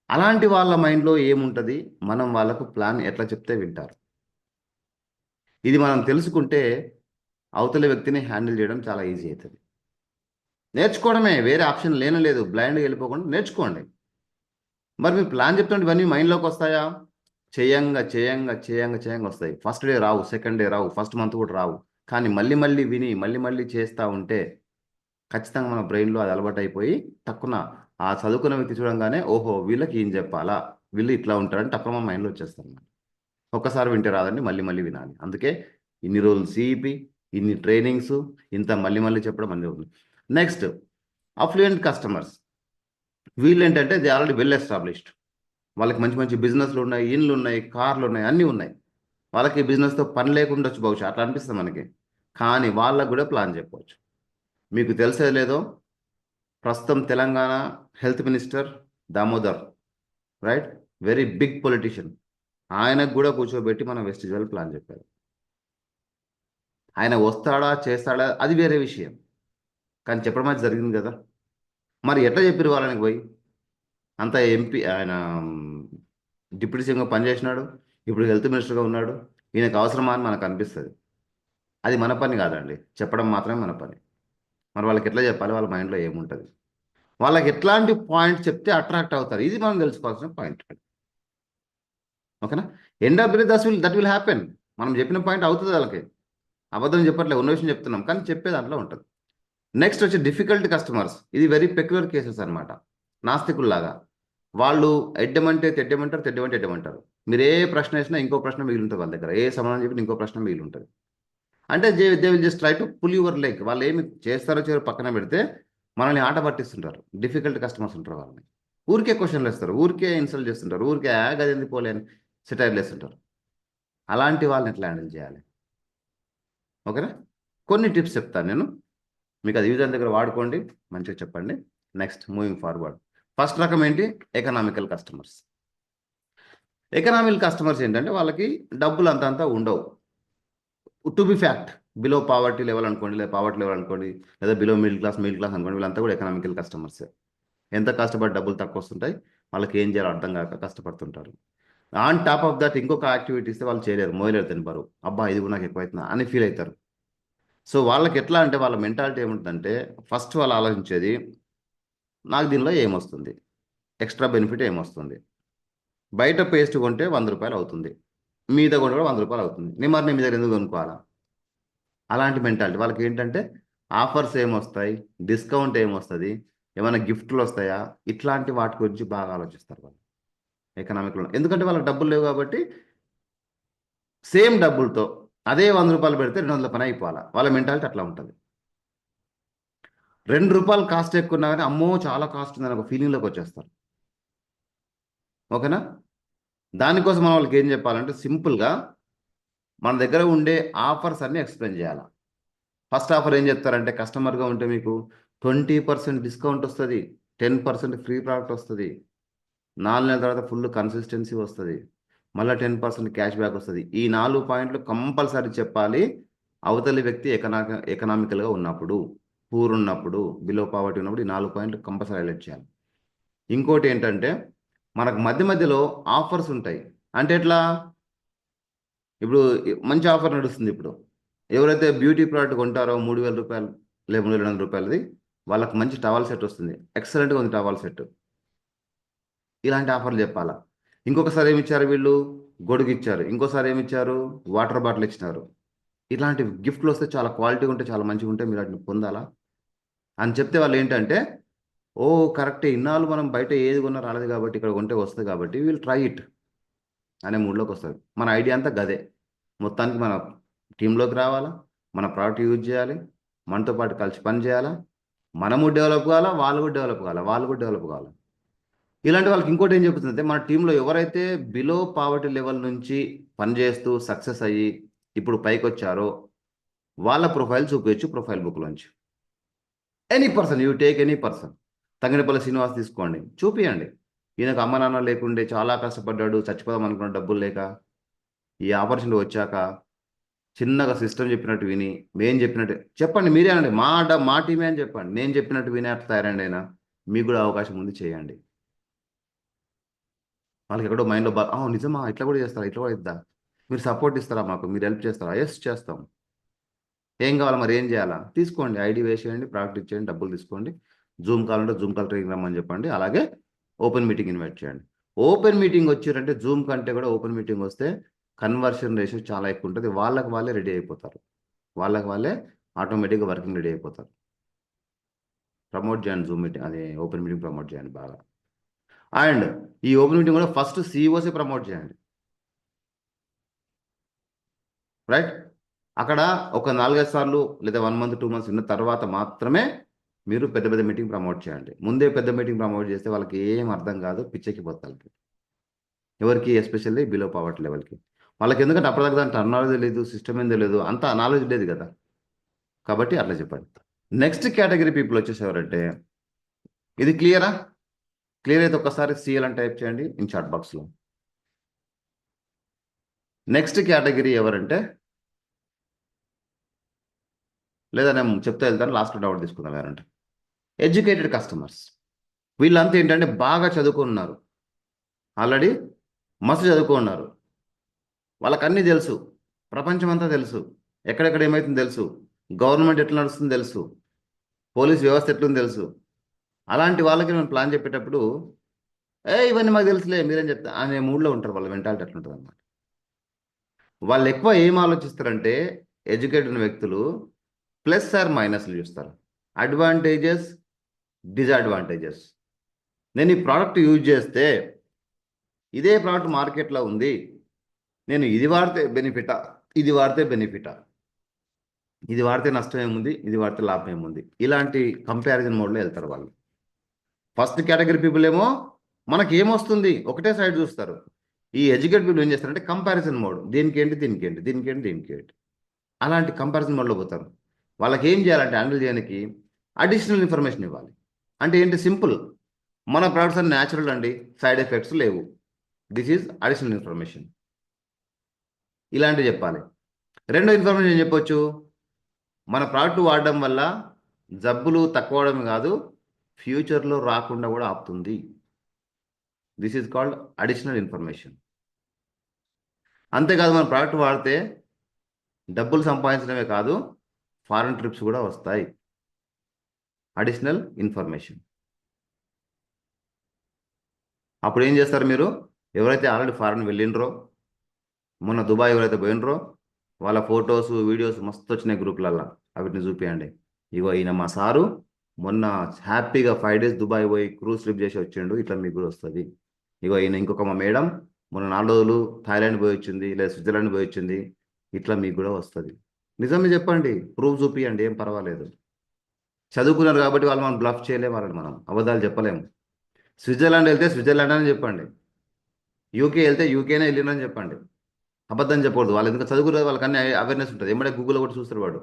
అలాంటి వాళ్ళ మైండ్లో ఏముంటుంది, మనం వాళ్ళకు ప్లాన్ ఎట్లా చెప్తే వింటారు. ఇది మనం తెలుసుకుంటే అవతలి వ్యక్తిని హ్యాండిల్ చేయడం చాలా ఈజీ అవుతుంది. నేర్చుకోవడమే, వేరే ఆప్షన్ లేదు. బ్లైండ్గా వెళ్ళిపోకుండా నేర్చుకోండి. మరి మీరు ప్లాన్ చెప్తుంటే ఇవన్నీ మైండ్లోకి వస్తాయా? చేయంగా చేయంగా చేయంగా చేయంగా వస్తాయి. ఫస్ట్ డే రావు, సెకండ్ డే రావు, ఫస్ట్ మంత్ కూడా రావు. కానీ మళ్ళీ మళ్ళీ విని మళ్ళీ మళ్ళీ చేస్తూ ఉంటే ఖచ్చితంగా మన బ్రెయిన్లో అది అలవాటు అయిపోయి తక్కువ ఆ చదువుకున్న వ్యక్తి చూడంగానే ఓహో వీళ్ళకి ఏం చెప్పాలా, వీళ్ళు ఇట్లా ఉంటారని తక్కువ మన మైండ్లో వచ్చేస్తాం. ఒక్కసారి వింటే రాదండి, మళ్ళీ మళ్ళీ వినాలి. అందుకే ఇన్ని రోజులు సిఈపి, ఇన్ని ట్రైనింగ్స్, ఇంత మళ్ళీ మళ్ళీ చెప్పడం మళ్ళీ ఉంది. Next, affluent customers. వీళ్ళు ఏంటంటే దే ఆల్రెడీ వెల్ ఎస్టాబ్లిష్డ్. వాళ్ళకి మంచి మంచి బిజినెస్లు ఉన్నాయి, ఇండ్లు ఉన్నాయి, కార్లు ఉన్నాయి, అన్నీ ఉన్నాయి. వాళ్ళకి బిజినెస్తో పని లేకుండా వచ్చు బహుశా, అట్లా అనిపిస్తుంది మనకి. కానీ వాళ్ళకు కూడా ప్లాన్ చెప్పవచ్చు. మీకు తెలిసేది లేదో, ప్రస్తుతం Telangana health minister Damodar, right, very big politician, ఆయనకు కూడా కూర్చోబెట్టి మనం వెస్టిజువల్ ప్లాన్ చెప్పారు. ఆయన వస్తాడా చేస్తాడా అది వేరే విషయం, కానీ చెప్పడం అది జరిగింది కదా. మరి ఎట్లా చెప్పారు వాళ్ళని పోయి? అంత ఎంపీ ఆయన డిప్యూటీ సీఎంగా పనిచేసినాడు, ఇప్పుడు హెల్త్ మినిస్టర్గా ఉన్నాడు. ఈయనకు అవసరమా అని మనకు అనిపిస్తుంది. అది మన పని కాదండి, చెప్పడం మాత్రమే మన పని. మరి వాళ్ళకి ఎట్లా చెప్పాలి, వాళ్ళ మైండ్లో ఏముంటుంది, వాళ్ళకి ఎట్లాంటి పాయింట్ చెప్తే అట్రాక్ట్ అవుతారు, ఇది మనం తెలుసుకోవాల్సిన పాయింట్. ఓకేనా? End of the that will happen. మనం చెప్పిన పాయింట్ అవుతుంది వాళ్ళకి. అబద్ధం చెప్పట్లే, ఉన్న విషయం చెప్తున్నాం, కానీ చెప్పే దాంట్లో ఉంటుంది. నెక్స్ట్ వచ్చి డిఫికల్ట్ కస్టమర్స్. ఇది వెరీ పెక్యులర్ కేసెస్ అనమాట. నాస్తికుల్లాగా వాళ్ళు ఎడ్డమంటే తెడ్డమంటారు, తెడ్డమంటే ఎడ్డమంటారు. మీరు ఏ ప్రశ్న వేసినా ఇంకో ప్రశ్న మిగిలి ఉంటుంది వాళ్ళ దగ్గర, ఏ సమాధానం చెప్పిన ఇంకో ప్రశ్న మిగిలి ఉంటుంది. అంటే they will just try to pull your like. వాళ్ళు ఏమి చేస్తారో చేయరో పక్కన పెడితే మనల్ని ఆట పట్టిస్తుంటారు. డిఫికల్ట్ కస్టమర్స్ ఉంటారు. వాళ్ళని ఊరికే క్వశ్చన్లు వేస్తారు, ఊరికే ఇన్సల్ట్ చేస్తుంటారు, ఊరికే గది పోలే అని సెటైర్లు వేస్తుంటారు. అలాంటి వాళ్ళని ఎట్లా హ్యాండిల్ చేయాలి? ఓకేనా? కొన్ని టిప్స్ చెప్తాను నేను, మీకు అది యూజర్ దగ్గర వాడుకోండి, మంచిగా చెప్పండి. Next moving forward. ఫస్ట్ రకం ఏంటి? Economical customers. ఎకనామికల్ కస్టమర్స్ ఏంటంటే వాళ్ళకి డబ్బులు అంతా ఉండవు. To be fact, below poverty level అనుకోండి, లేదా పావర్టీ లెవెల్ అనుకోండి, లేదా బిలో మిడిల్ క్లాస్ అనుకోండి, వీళ్ళంతా కూడా ఎకనామికల్ కస్టమర్సే. ఎంత కష్టపడి డబ్బులు తక్కువ వస్తుంటాయి, వాళ్ళకి ఏం చేయాలో అర్థం కాక కష్టపడుతుంటారు. ఆన్ టాప్ ఆఫ్ దట్ ఇంకొక యాక్టివిటీ ఇస్తే వాళ్ళు చేయలేరు, మోయలేరు దాని బరువు. అబ్బా ఇది కూడా నాకు ఎక్కువైతుందా అని ఫీల్ అవుతారు. సో వాళ్ళకి ఎట్లా అంటే వాళ్ళ మెంటాలిటీ ఏముంటుందంటే, ఫస్ట్ వాళ్ళు ఆలోచించేది నాకు దీనిలో ఏమొస్తుంది, ఎక్స్ట్రా బెనిఫిట్ ఏమొస్తుంది. బయట పేస్ట్ కొంటే 100 రూపాయలు అవుతుంది, మీ దగ్గర కొంటే కూడా 100 రూపాయలు అవుతుంది, నేను మీ దగ్గర ఎందుకు కొనుక్కోవాలా? అలాంటి మెంటాలిటీ వాళ్ళకి. ఏంటంటే ఆఫర్స్ ఏమొస్తాయి, డిస్కౌంట్ ఏమొస్తుంది, ఏమైనా గిఫ్ట్లు వస్తాయా, ఇట్లాంటి వాటి గురించి బాగా ఆలోచిస్తారు వాళ్ళు ఎకనామిక్లో. ఎందుకంటే వాళ్ళకి డబ్బులు లేవు కాబట్టి సేమ్ డబ్బులతో అదే 100 రూపాయలు పెడితే 200 పని అయిపోవాలా, వాళ్ళ మెంటాలిటీ అట్లా ఉంటుంది. 2 రూపాయలు కాస్ట్ ఎక్కువ ఉన్నా కానీ అమ్మో చాలా కాస్ట్ ఉందని ఒక ఫీలింగ్లోకి వచ్చేస్తారు. ఓకేనా? దానికోసం మనం వాళ్ళకి ఏం చెప్పాలంటే సింపుల్గా మన దగ్గర ఉండే ఆఫర్స్ అన్ని ఎక్స్ప్లెయిన్ చేయాలి. ఫస్ట్ ఆఫర్ ఏం చెప్తారంటే, కస్టమర్గా ఉంటే మీకు 20% డిస్కౌంట్ వస్తుంది, 10% ఫ్రీ ప్రోడక్ట్ వస్తుంది, 4 నెలల తర్వాత ఫుల్ కన్సిస్టెన్సీ వస్తుంది, మళ్ళీ 10% క్యాష్ బ్యాక్ వస్తుంది. ఈ 4 పాయింట్లు కంపల్సరీ చెప్పాలి. అవతలి వ్యక్తి ఎకనామికల్గా ఉన్నప్పుడు, పూర్ ఉన్నప్పుడు, బిలో పావర్టీ ఉన్నప్పుడు ఈ 4 పాయింట్లు కంపల్సరీ హైలైట్ చేయాలి. ఇంకోటి ఏంటంటే మనకు మధ్య మధ్యలో ఆఫర్స్ ఉంటాయి. అంటే ఎట్లా? ఇప్పుడు మంచి ఆఫర్ నడుస్తుంది. ఇప్పుడు ఎవరైతే బ్యూటీ ప్రోడక్ట్ కొంటారో 3000 రూపాయలు లేదా 3200 రూపాయలది, వాళ్ళకి మంచి టవల్ సెట్ వస్తుంది, ఎక్సలెంట్గా ఉంది టవల్ సెట్. ఇలాంటి ఆఫర్లు చెప్పాలా? ఇంకొకసారి ఏమి ఇచ్చారు వీళ్ళు? గొడుగు ఇచ్చారు. ఇంకోసారి ఏమి ఇచ్చారు? వాటర్ బాటిల్ ఇచ్చినారు. ఇలాంటి గిఫ్ట్లు వస్తే చాలా క్వాలిటీగా ఉంటే, చాలా మంచిగా ఉంటే మీరు వాటిని పొందాలా అని చెప్తే వాళ్ళు ఏంటంటే, ఓ కరెక్టే, ఇన్నాళ్ళు మనం బయట ఏది కొన్నా రాలేదు కాబట్టి ఇక్కడ కొంటే వస్తుంది కాబట్టి వీళ్ళు ట్రై ఇట్ అనే మూడ్లోకి వస్తుంది. మన ఐడియా అంతా గదే. మొత్తానికి మన టీంలోకి రావాలా, మన ప్రోడక్ట్ యూజ్ చేయాలి, మనతో పాటు కలిసి పని చేయాలా, మనము డెవలప్ కావాలా, వాళ్ళు కూడా డెవలప్ కావాలా, వాళ్ళు కూడా డెవలప్ కావాలా. ఇలాంటి వాళ్ళకి ఇంకోటి ఏం చెప్తుందంటే, మన టీంలో ఎవరైతే బిలో పావర్టీ లెవెల్ నుంచి పనిచేస్తూ సక్సెస్ అయ్యి ఇప్పుడు పైకి వచ్చారో వాళ్ళ ప్రొఫైల్ చూపించచ్చు ప్రొఫైల్ బుక్లోంచి. Any person, you take any person. Thanginapalli Srinivas తీసుకోండి, చూపియండి. ఈయనకు అమ్మ నాన్న లేకుండే చాలా కష్టపడ్డాడు, చచ్చిపోదాం అనుకున్న డబ్బులు లేక ఈ ఆపర్చునిటీ వచ్చాక చిన్నగా సిస్టమ్ చెప్పినట్టు విని, మేం చెప్పినట్టు చెప్పండి, మీరే అనండి, మా టీమే అని చెప్పండి, నేను చెప్పినట్టు వినే అట్లా తయారండి అయినా మీకు కూడా అవకాశం ఉంది, చేయండి. వాళ్ళకి ఎక్కడో మైండ్లో నిజమా, ఇట్లా కూడా చేస్తారా, ఇట్లా కూడా ఇద్దా, మీరు సపోర్ట్ ఇస్తారా మాకు, మీరు హెల్ప్ చేస్తారా? ఎస్ చేస్తాం. ఏం కావాలి మరి, ఏం చేయాలా? తీసుకోండి, ఐడి వేసేయండి, ప్రాడక్ట్ ఇచ్చేయండి, డబ్బులు తీసుకోండి. జూమ్ కాల్ ఉంటే జూమ్ కాల్ ట్రైనింగ్ రమ్మని చెప్పండి. అలాగే ఓపెన్ మీటింగ్ ఇన్వైట్ చేయండి. ఓపెన్ మీటింగ్ వచ్చారంటే జూమ్ కంటే కూడా ఓపెన్ మీటింగ్ వస్తే కన్వర్షన్ రేషియో చాలా ఎక్కువ ఉంటుంది. వాళ్ళకి వాళ్ళే రెడీ అయిపోతారు, వాళ్ళకి వాళ్ళే ఆటోమేటిక్గా వర్కింగ్ రెడీ అయిపోతారు. ప్రమోట్ చేయండి జూమ్ మీటింగ్, అది ఓపెన్ మీటింగ్ ప్రమోట్ చేయండి బాగా. అండ్ ఈ ఓపెన్ మీటింగ్ కూడా ఫస్ట్ సిఇఓసే ప్రమోట్ చేయండి, రైట్? అక్కడ ఒక 4-5 సార్లు లేదా 1 మంత్ 2 మంత్స్ ఉన్న తర్వాత మాత్రమే మీరు పెద్ద పెద్ద మీటింగ్ ప్రమోట్ చేయండి. ముందే పెద్ద మీటింగ్ ప్రమోట్ చేస్తే వాళ్ళకి ఏం అర్థం కాదు, పిచ్చెక్కిపోతారు. ఎవరికి, ఎస్పెషల్లీ బిలో పవర్టీ లెవెల్కి. వాళ్ళకి ఎందుకంటే అప్పటిదాకా దాని టర్నాలజీ లేదు, సిస్టమ్ ఏం తెలియదు, అంత నాలెడ్జ్ లేదు కదా. కాబట్టి అట్లా చెప్పండి. నెక్స్ట్ కేటగిరీ పీపుల్ వచ్చేసేవారంటే, ఇది క్లియరా? క్లియర్ అయితే ఒక్కసారి సిఎల్ అని టైప్ చేయండి ఇన్ చాట్ బాక్స్లో. నెక్స్ట్ కేటగిరీ ఎవరంటే, లేదా నేను చెప్తే వెళ్తాను, లాస్ట్ డౌట్ తీసుకుందాం. ఎవరంటే ఎడ్యుకేటెడ్ కస్టమర్స్. వీళ్ళంతా ఏంటంటే బాగా చదువుకున్నారు, ఆల్రెడీ మస్తు చదువుకున్నారు, వాళ్ళకి అన్నీ తెలుసు, ప్రపంచం అంతా తెలుసు, ఎక్కడెక్కడ ఏమవుతుందో తెలుసు, గవర్నమెంట్ ఎట్లా నడుస్తుందో తెలుసు, పోలీస్ వ్యవస్థ ఎట్లుందో తెలుసు. అలాంటి వాళ్ళకి మనం ప్లాన్ చెప్పేటప్పుడు ఇవన్నీ మాకు తెలుసులే మీరేం చెప్తా అనే మూడ్లో ఉంటారు. వాళ్ళ మెంటాలిటీ ఎట్లుంటుంది అన్నమాట. వాళ్ళు ఎక్కువ ఏం ఆలోచిస్తారంటే, ఎడ్యుకేటెడ్ ఉన్న వ్యక్తులు ప్లస్ ఆర్ మైనస్లు చూస్తారు, అడ్వాంటేజెస్, డిజడ్వాంటేజెస్. నేను ఈ ప్రోడక్ట్ యూజ్ చేస్తే ఇదే ప్రోడక్ట్ మార్కెట్లో ఉంది, నేను ఇది వాడితే బెనిఫిటా, ఇది వాడితే బెనిఫిటా, ఇది వాడితే నష్టం ఏముంది, ఇది వాడితే లాభం ఏముంది, ఇలాంటి కంపారిజన్ మోడ్లో వెళ్తారు వాళ్ళు. ఫస్ట్ కేటగిరీ పీపుల్ ఏమో మనకి ఏమొస్తుంది ఒకటే సైడ్ చూస్తారు. ఈ ఎడ్యుకేటెడ్ పీపుల్ ఏం చేస్తారంటే కంపారిజన్ మోడ్, దీనికి ఏంటి, దీనికి ఏంటి, దీనికి ఏంటి, దీనికి ఏంటి, అలాంటి కంపారిజన్ మోడ్లో పోతారు. వాళ్ళకి ఏం చేయాలంటే హ్యాండిల్ చేయడానికి అడిషనల్ ఇన్ఫర్మేషన్ ఇవ్వాలి. అంటే ఏంటి, సింపుల్, మన ప్రోడక్ట్స్ అన్ని న్యాచురల్ అండి, సైడ్ ఎఫెక్ట్స్ లేవు, దిస్ ఈజ్ అడిషనల్ ఇన్ఫర్మేషన్, ఇలాంటివి చెప్పాలి. రెండో ఇన్ఫర్మేషన్ ఏం చెప్పొచ్చు, మన ప్రోడక్ట్ వాడడం వల్ల జబ్బులు తక్కువ అవడం కాదు, ఫ్యూచర్లో రాకుండా కూడా ఆపుతుంది. This is called additional information. అంతేకాదు, మన ప్రోడక్ట్ వాడితే డబ్బులు సంపాదించడమే కాదు, ఫారెన్ ట్రిప్స్ కూడా వస్తాయి, అడిషనల్ ఇన్ఫర్మేషన్. అప్పుడు ఏం చేస్తారు మీరు, ఎవరైతే ఆల్రెడీ ఫారెన్ వెళ్ళినరో, మొన్న దుబాయ్ ఎవరైతే పోయినరో, వాళ్ళ ఫొటోస్ వీడియోస్ మస్తు వచ్చినాయి గ్రూప్లల్లో, వీటిని చూపించండి. ఇగో ఈయన మా సారు మొన్న హ్యాపీగా 5 days దుబాయ్ పోయి క్రూజ్ ట్రిప్ చేసి వచ్చిండు, ఇట్లా మీకు కూడా వస్తుంది. ఇగో ఈయన ఇంకొక మా మేడం మొన్న 4 రోజులు థాయిలాండ్ పోయి వచ్చింది, లేదా స్విట్జర్లాండ్ పోయి వచ్చింది, ఇట్లా మీకు కూడా వస్తుంది. నిజమే చెప్పండి, ప్రూఫ్ చూపియండి, ఏం పర్వాలేదు. చదువుకున్నారు కాబట్టి వాళ్ళు మనం బ్లఫ్ చేయలేము, వాళ్ళని మనం అబద్ధాలు చెప్పలేము. స్విట్జర్లాండ్ వెళ్తే స్విట్జర్లాండ్ అని చెప్పండి, యూకే వెళ్తే యూకేనే వెళ్ళినని చెప్పండి, అబద్ధం చెప్పకూడదు. వాళ్ళు ఎందుకంటే చదువుకునే వాళ్ళకి అన్ని అవేర్నెస్ ఉంటుంది, ఏమంటే గూగుల్లో కూడా చూస్తారు. వాడు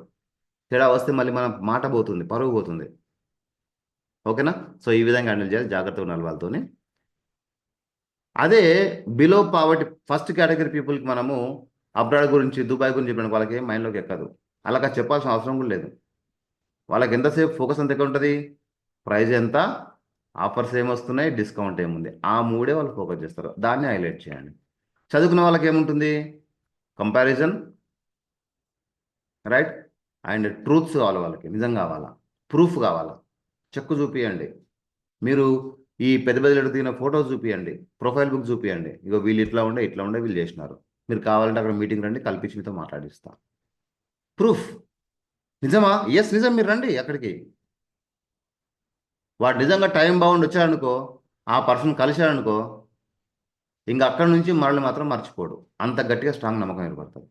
తేడా వస్తే మళ్ళీ మన మాట పోతుంది, పరువు పోతుంది. ఓకేనా? సో ఈ విధంగా హ్యాండిల్ చేయాలి, జాగ్రత్తగా ఉండాలి వాళ్ళతోని. అదే బిలో పావర్టీ ఫస్ట్ కేటగిరీ పీపుల్కి మనము అబ్రాడ్ గురించి, దుబాయ్ గురించి చెప్పడానికి వాళ్ళకి ఏం మైండ్లోకి ఎక్కదు, అలాగా చెప్పాల్సిన అవసరం కూడా లేదు. వాళ్ళకి ఎంతసేపు ఫోకస్ అంత ఎక్కువ ఉంటుంది, ప్రైస్ ఎంత, ఆఫర్స్ ఏమొస్తున్నాయి, డిస్కౌంట్ ఏముంది, ఆ మూడే వాళ్ళు ఫోకస్ చేస్తారు, దాన్ని హైలైట్ చేయండి. చదువుకున్న వాళ్ళకి ఏముంటుంది, కంపారిజన్, రైట్, అండ్ ట్రూత్స్ కావాలి, వాళ్ళకి నిజం కావాలా, ప్రూఫ్ కావాలా, చెక్కు చూపియండి. మీరు ఈ పెద్ద పెద్ద దిగిన ఫోటోస్ చూపియండి, ప్రొఫైల్ బుక్ చూపియండి, ఇగో వీళ్ళు ఇట్లా ఉండే ఇట్లా ఉండే వీళ్ళు చేసినారు, మీరు కావాలంటే అక్కడ మీటింగ్ రండి, కల్పించి మీతో మాట్లాడిస్తా. ప్రూఫ్, నిజమా, ఎస్ నిజం, మీరు రండి అక్కడికి. వాడు నిజంగా టైం బాగుండి వచ్చాడనుకో, ఆ పర్సన్ కలిశాడనుకో, ఇంకా అక్కడి నుంచి మనల్ని మాత్రం మర్చిపోడు, అంత గట్టిగా స్ట్రాంగ్ నమ్మకం ఏర్పడుతుంది.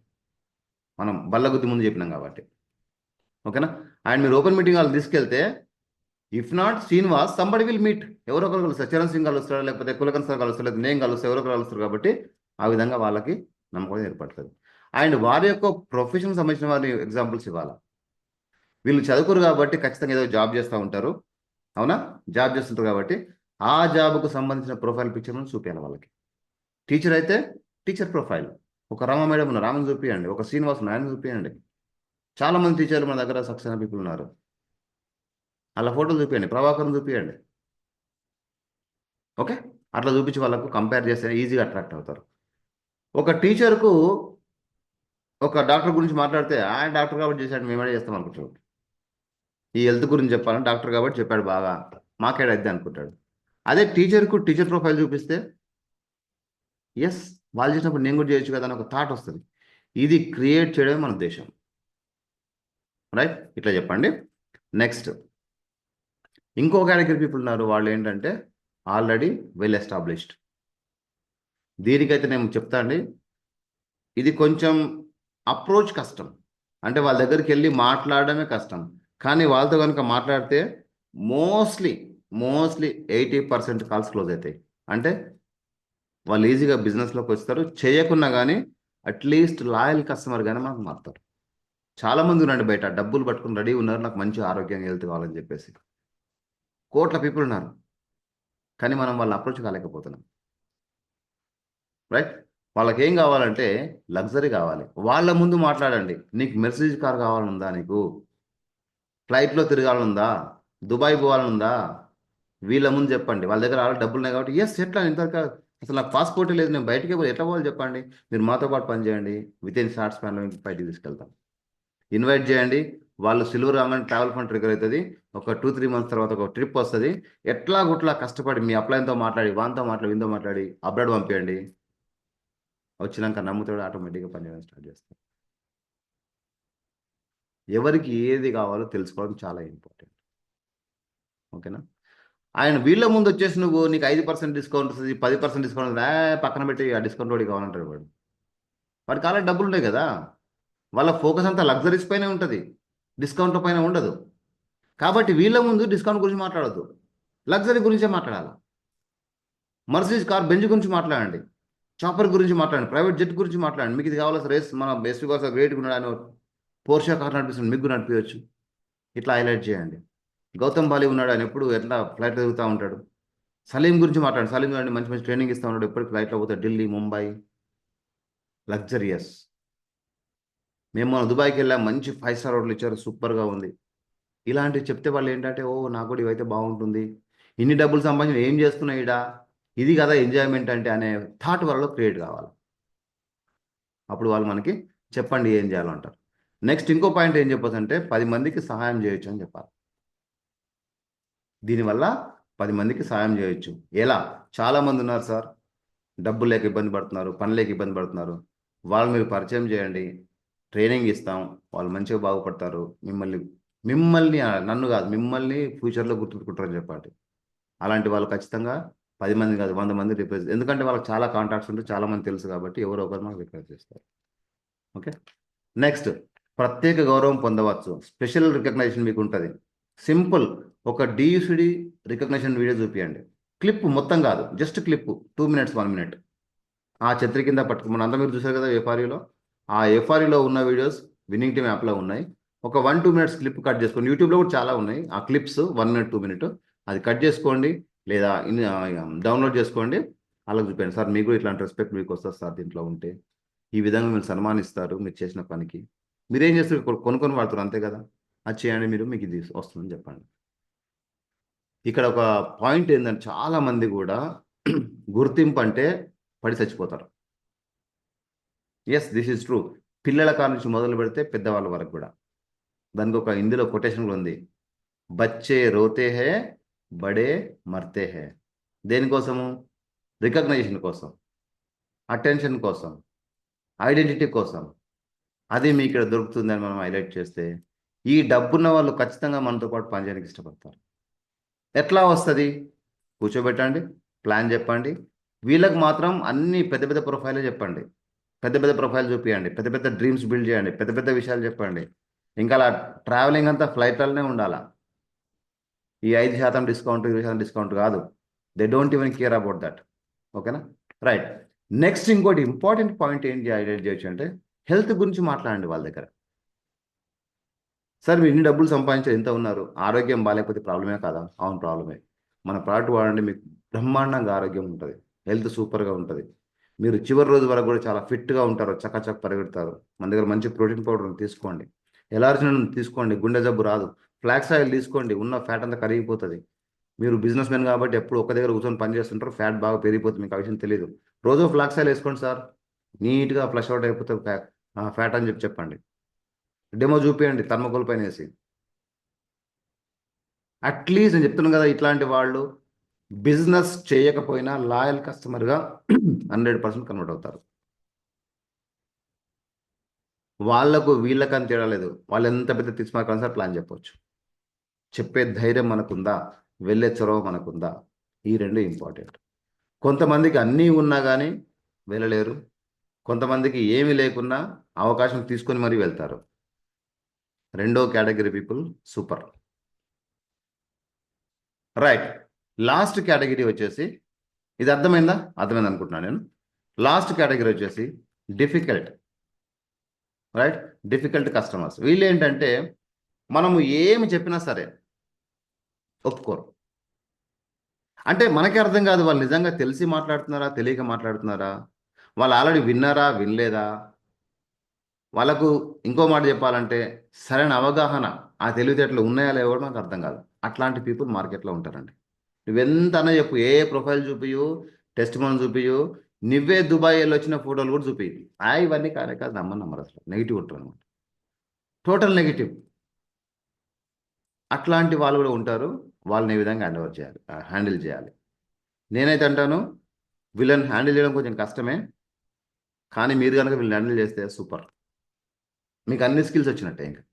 మనం బల్లగుద్ది ముందు చెప్పినాం కాబట్టి. ఓకేనా? అండ్ మీరు ఓపెన్ మీటింగ్ వాళ్ళు తీసుకెళ్తే, if not Srinivas, somebody will meet, ఎవరో ఒకరు కలుస్తారు, చరణ్ సింగ్ కలుస్తాడు, లేకపోతే కులకన్ సార్ కలుస్తారు, లేదా నేను కలుస్తాను, ఎవరో ఒకరు కలుస్తారు. కాబట్టి ఆ విధంగా వాళ్ళకి నమ్మకం ఏర్పడుతుంది. అండ్ వారి యొక్క ప్రొఫెషన్ సంబంధించిన వారి ఎగ్జాంపుల్స్ ఇవ్వాలి. వీళ్ళు చదువుకోరు కాబట్టి ఖచ్చితంగా ఏదో జాబ్ చేస్తూ ఉంటారు, అవునా? జాబ్ చేస్తుంటారు కాబట్టి ఆ జాబ్కు సంబంధించిన ప్రొఫైల్ పిక్చర్ను చూపించాలి వాళ్ళకి. టీచర్ అయితే టీచర్ ప్రొఫైల్, ఒక రామ మేడం ఉన్న రామని చూపించండి, ఒక శ్రీనివాస్ ఉన్న ఆయన చూపించండి. చాలామంది టీచర్లు మన దగ్గర సక్సెస్ అయిన పీపుల్ ఉన్నారు, అలా ఫోటోలు చూపించండి, ప్రభాకర్ని చూపించండి. ఓకే, అట్లా చూపించి వాళ్ళకు కంపేర్ చేస్తే ఈజీగా అట్రాక్ట్ అవుతారు. ఒక టీచర్కు ఒక డాక్టర్ గురించి మాట్లాడితే ఆయన డాక్టర్ కాబట్టి చేశాడు మేమే చేస్తాం అనుకుంటాడు. ఈ హెల్త్ గురించి చెప్పాలని డాక్టర్ కాబట్టి చెప్పాడు బాగా మాకేడైద్ది అనుకుంటాడు. అదే టీచర్కు టీచర్ ప్రొఫైల్ చూపిస్తే ఎస్ వాళ్ళు చేసినప్పుడు నేను కూడా చేయొచ్చు కదా అని ఒక థాట్ వస్తుంది. ఇది క్రియేట్ చేయడమే మన ఉద్దేశం. రైట్, ఇట్లా చెప్పండి. నెక్స్ట్ ఇంకో కేటగిరీ పీపుల్ ఉన్నారు, వాళ్ళు ఏంటంటే ఆల్రెడీ వెల్ ఎస్టాబ్లిష్డ్. దీనికైతే నేను చెప్తా అండి, ఇది కొంచెం అప్రోచ్ కష్టం. అంటే వాళ్ళ దగ్గరికి వెళ్ళి మాట్లాడడమే కష్టం. కానీ వాళ్ళతో కనుక మాట్లాడితే మోస్ట్లీ మోస్ట్లీ 80% కాల్స్ క్లోజ్ అవుతాయి. అంటే వాళ్ళు ఈజీగా బిజినెస్లోకి వస్తారు, చేయకున్నా కానీ అట్లీస్ట్ లాయల్ కస్టమర్ కానీ మనకు మారుతారు. చాలామంది ఉన్నారండి బయట డబ్బులు పట్టుకుని రెడీ ఉన్నారు, నాకు మంచి ఆరోగ్యంగా హెల్త్ కావాలని చెప్పేసి. కోట్ల పీపుల్ ఉన్నారు, కానీ మనం వాళ్ళని అప్రోచ్ కాలేకపోతున్నాం. రైట్, వాళ్ళకి ఏం కావాలంటే లగ్జరీ కావాలి. వాళ్ళ ముందు మాట్లాడండి. నీకు మెర్సిడీస్ కార్ కావాలనుందా, నీకు ఫ్లైట్లో తిరగాలనుందా, దుబాయ్ పోవాలనుందా, వీళ్ళ ముందు చెప్పండి. వాళ్ళ దగ్గర ఆల్రెడీ డబ్బులు ఉన్నాయి కాబట్టి ఎస్ ఎట్లా ఇంత అసలు నాకు పాస్పోర్టే లేదు, నేను బయటికి పోయి ఎట్లా పోవాలి చెప్పండి, మీరు మాతో పాటు పని చేయండి, విత్ ఇన్ షార్ట్ స్పాన్లో బయటికి తీసుకెళ్తాం. ఇన్వైట్ చేయండి. వాళ్ళు సిల్వర్ రాగానే ట్రావెల్ ఫండ్ ట్రిగర్ అవుతుంది. ఒక 2-3 months తర్వాత ఒక ట్రిప్ వస్తుంది. ఎట్లా గుట్లా కష్టపడి మీ అప్లైన్తో మాట్లాడి వాంతో మాట్లాడి వీంతో మాట్లాడి అబ్రాడ్ పంపించండి. వచ్చినాక నమ్ముతాడు, ఆటోమేటిక్గా పనిచేయడం స్టార్ట్ చేస్తాడు. ఎవరికి ఏది కావాలో తెలుసుకోవడం చాలా ఇంపార్టెంట్. ఓకేనా. ఆయన వీళ్ళ ముందు వచ్చేసి నువ్వు నీకు 5% డిస్కౌంట్ వస్తుంది, 10% డిస్కౌంట్ వస్తుంది, పక్కన పెట్టి ఆ డిస్కౌంట్ వాడికి కావాలంటాడు వాడు. వాడికి కావాలంటే డబ్బులు ఉంటాయి కదా. వాళ్ళ ఫోకస్ అంతా లగ్జరీస్ పైన ఉంటుంది, డిస్కౌంట్ పైన ఉండదు. కాబట్టి వీళ్ళ ముందు డిస్కౌంట్ గురించి మాట్లాడద్దు, లగ్జరీ గురించే మాట్లాడాలి. మర్సిడీస్ కార్, బెంజ్ గురించి మాట్లాడండి, చాపర్ గురించి మాట్లాడండి, ప్రైవేట్ జెట్ గురించి మాట్లాడండి. మీకు ఇది కావాల్సిన రేస్ మన బెస్ట్ కోసం గ్రేట్ ఉన్నాడు, పోర్షా కార్ నడిపిస్తుంది, మీకు నడిపించవచ్చు. ఇట్లా హైలైట్ చేయండి. గౌతమ్ బాలి ఉన్నాడు, ఆయన ఎప్పుడు ఎట్లా ఫ్లైట్ తిరుగుతూ ఉంటాడు. సలీం గురించి మాట్లాడండి. సలీం గారిని మంచి మంచి ట్రైనింగ్ ఇస్తూ ఉన్నాడు, ఎప్పటికి ఫ్లైట్లో పోతాడు, ఢిల్లీ, ముంబై, లగ్జరియస్. మేము మన దుబాయ్కి వెళ్ళాం, మంచి 5 star హోటల్ ఇచ్చారు, సూపర్గా ఉంది. ఇలాంటివి చెప్తే వాళ్ళు ఏంటంటే ఓ నాకు కూడా ఇవైతే బాగుంటుంది, ఇన్ని డబ్బులు సంపాదించిన ఏం చేస్తున్నా ఇడా, ఇది కదా ఎంజాయ్మెంట్ అంటే అనే థాట్ వాళ్ళలో క్రియేట్ కావాలి. అప్పుడు వాళ్ళు మనకి చెప్పండి ఏం చేయాలో అంటారు. నెక్స్ట్ ఇంకో పాయింట్ ఏం చెప్పొచ్చు అంటే 10 మందికి సహాయం చేయొచ్చు అని చెప్పాలి. దీనివల్ల 10 మందికి సహాయం చేయొచ్చు. ఎలా? చాలామంది ఉన్నారు సార్, డబ్బులు లేక ఇబ్బంది పడుతున్నారు, పని లేక ఇబ్బంది పడుతున్నారు. వాళ్ళు మీరు పరిచయం చేయండి, ట్రైనింగ్ ఇస్తాం, వాళ్ళు మంచిగా బాగుపడతారు. మిమ్మల్ని మిమ్మల్ని నన్ను కాదు, మిమ్మల్ని ఫ్యూచర్లో గుర్తుపెట్టుకుంటారని చెప్పండి. అలాంటి వాళ్ళు ఖచ్చితంగా 10 మంది కాదు 100 మంది రిప్లేస్, ఎందుకంటే వాళ్ళకి చాలా కాంటాక్ట్స్ ఉంటే చాలా మంది తెలుసు కాబట్టి ఎవరో ఒకరు మనకు రిప్లేస్ చేస్తారు. ఓకే. నెక్స్ట్, ప్రత్యేక గౌరవం పొందవచ్చు, స్పెషల్ రికగ్నైజేషన్ మీకు ఉంటుంది. సింపుల్, ఒక డియూసిడి రికగ్నిషన్ వీడియో చూపించండి. క్లిప్ మొత్తం కాదు, జస్ట్ క్లిప్ 2 minutes 1 minute. ఆ ఛత్రి కింద పట్టుకు మన అంతా మీరు చూసారు కదా ఎఫ్ఆర్ఈలో, ఆ ఎఫ్ఆర్ఈలో ఉన్న వీడియోస్ విన్నింగ్ టీమ్ యాప్లో ఉన్నాయి. ఒక 1-2 minutes క్లిప్ కట్ చేసుకోండి. యూట్యూబ్లో కూడా చాలా ఉన్నాయి ఆ క్లిప్స్, 1 minute 2 minute. అది కట్ చేసుకోండి లేదా డౌన్లోడ్ చేసుకోండి. అలా చూపించండి, సార్ మీకు ఇట్లాంటి రెస్పెక్ట్ మీకు వస్తుంది సార్, దీంట్లో ఉంటే ఈ విధంగా మీరు సన్మానిస్తారు మీరు చేసిన పనికి. మీరేం చేస్తారు, కొనుక్కొని వాడుతారు అంతే కదా, అది చేయండి మీరు, మీకు ఇది వస్తుందని చెప్పండి. ఇక్కడ ఒక పాయింట్ ఏంటంటే చాలా మంది కూడా గుర్తింపు అంటే పడి చచ్చిపోతారు. Yes, this is true. పిల్లల కాడ నుంచి మొదలు పెడితే పెద్దవాళ్ళ వరకు కూడా. దానికి ఒక హిందీలో కొటేషన్ కూడా ఉంది, బచ్చే రోతే హే బడే మర్తే హే. దేనికోసము? రికగ్నైజేషన్ కోసం, అటెన్షన్ కోసం, ఐడెంటిటీ కోసం. అది మీ ఇక్కడ దొరుకుతుందని మనం హైలైట్ చేస్తే ఈ డబ్బున్న వాళ్ళు ఖచ్చితంగా మనతో పాటు పనిచేయడానికి ఇష్టపడతారు. ఎట్లా వస్తుంది? కూర్చోబెట్టండి, ప్లాన్ చెప్పండి. వీళ్ళకి మాత్రం అన్ని పెద్ద పెద్ద ప్రొఫైలే చెప్పండి, పెద్ద పెద్ద ప్రొఫైల్ చూపించండి, పెద్ద పెద్ద డ్రీమ్స్ బిల్డ్ చేయండి, పెద్ద పెద్ద విషయాలు చెప్పండి. ఇంకా అలా ట్రావెలింగ్ అంతా ఫ్లైట్లనే ఉండాలా. ఈ 5% డిస్కౌంట్ 20% డిస్కౌంట్ కాదు. They don't even care about that. ఓకేనా. రైట్. నెక్స్ట్ ఇంకోటి ఇంపార్టెంట్ పాయింట్ ఏంటి హైలైట్ చేయొచ్చు అంటే హెల్త్ గురించి మాట్లాడండి వాళ్ళ దగ్గర. సార్ మీరు ఇన్ని డబ్బులు సంపాదించారు, ఎంత ఉన్నారు, ఆరోగ్యం బాగాలేకపోతే ప్రాబ్లమే కాదా? అవును ప్రాబ్లమే. మన ప్రోడక్ట్ వాడండి, మీకు బ్రహ్మాండంగా ఆరోగ్యం ఉంటుంది, హెల్త్ సూపర్గా ఉంటుంది. మీరు చివరి రోజు వరకు కూడా చాలా ఫిట్గా ఉంటారు, చక్కచక్క పరిగెడతారు. మన దగ్గర మంచి ప్రోటీన్ పౌడర్ తీసుకోండి, ఎలార్జిన్ తీసుకోండి, గుండె జబ్బు రాదు. ఫ్లాక్స్ ఆయిల్ తీసుకోండి, ఉన్న ఫ్యాట్ అంతా కరిగిపోతుంది. మీరు బిజినెస్ మెన్ కాబట్టి ఎప్పుడు ఒక్క దగ్గర కూర్చొని పని చేస్తుంటారు, ఫ్యాట్ బాగా పెరిగిపోతుంది, మీకు ఆ విషయం తెలియదు. రోజు ఫ్లాక్స్ ఆయిల్ వేసుకోండి సార్, నీట్గా ఫ్లష్ అవుట్ అయిపోతుంది ఫ్యాట్ అని చెప్పండి. డెమో చూపియండి థర్మోకోల్ పైన వేసి. అట్లీస్ట్ నేను చెప్తున్నాను కదా, ఇట్లాంటి వాళ్ళు బిజినెస్ చేయకపోయినా లాయల్ కస్టమర్గా 100% కన్వర్ట్ అవుతారు. వాళ్ళకు వీళ్ళకని తేడా లేదు. వాళ్ళు ఎంత పెద్ద తీసుకున్న కాన్సెప్ట్ ప్లాన్ చెప్పొచ్చు. చెప్పే ధైర్యం మనకుందా, వెళ్ళే చొరవ మనకుందా, ఈ రెండు ఇంపార్టెంట్. కొంతమందికి అన్నీ ఉన్నా కానీ వెళ్ళలేరు. కొంతమందికి ఏమీ లేకున్నా అవకాశం తీసుకొని మరీ వెళ్తారు. రెండో category people super. Right. Last category వచ్చేసి, ఇది అర్థమైందా? అర్థమైంది అనుకుంటున్నాను నేను. లాస్ట్ కేటగిరీ వచ్చేసి డిఫికల్ట్. రైట్. Difficult customers. వీళ్ళు ఏంటంటే మనము ఏమి చెప్పినా సరే ఒప్పుకోరు. అంటే మనకే అర్థం కాదు వాళ్ళు నిజంగా తెలిసి మాట్లాడుతున్నారా, తెలియక మాట్లాడుతున్నారా, వాళ్ళు ఆల్రెడీ విన్నారా, వినలేదా. వాళ్ళకు ఇంకో మాట చెప్పాలంటే సరైన అవగాహన, ఆ తెలివితేటలు ఉన్నాయా లేవో కూడా మనకు అర్థం కాదు. అట్లాంటి పీపుల్ మార్కెట్లో ఉంటారండి. నువ్వెంతనే చెప్పు, ఏ ప్రొఫైల్ చూపియు, టెస్ట్ మనం చూపియు, నువ్వే దుబాయ్ వెళ్ళి వచ్చిన ఫోటోలు కూడా చూపి, ఇవన్నీ కానే కాదు, నమ్మరు అసలు. నెగిటివ్ ఉంటారు అనమాట, టోటల్ నెగిటివ్. అట్లాంటి వాళ్ళు కూడా ఉంటారు. వాళ్ళని ఏ విధంగా హ్యాండిల్ చేయాలి. నేనైతే అంటాను, వీళ్ళని హ్యాండిల్ చేయడం కొంచెం కష్టమే, కానీ మీరు కనుక వీళ్ళని హ్యాండిల్ చేస్తే సూపర్. మీకు అన్ని స్కిల్స్ వచ్చినట్టే ఇంకా.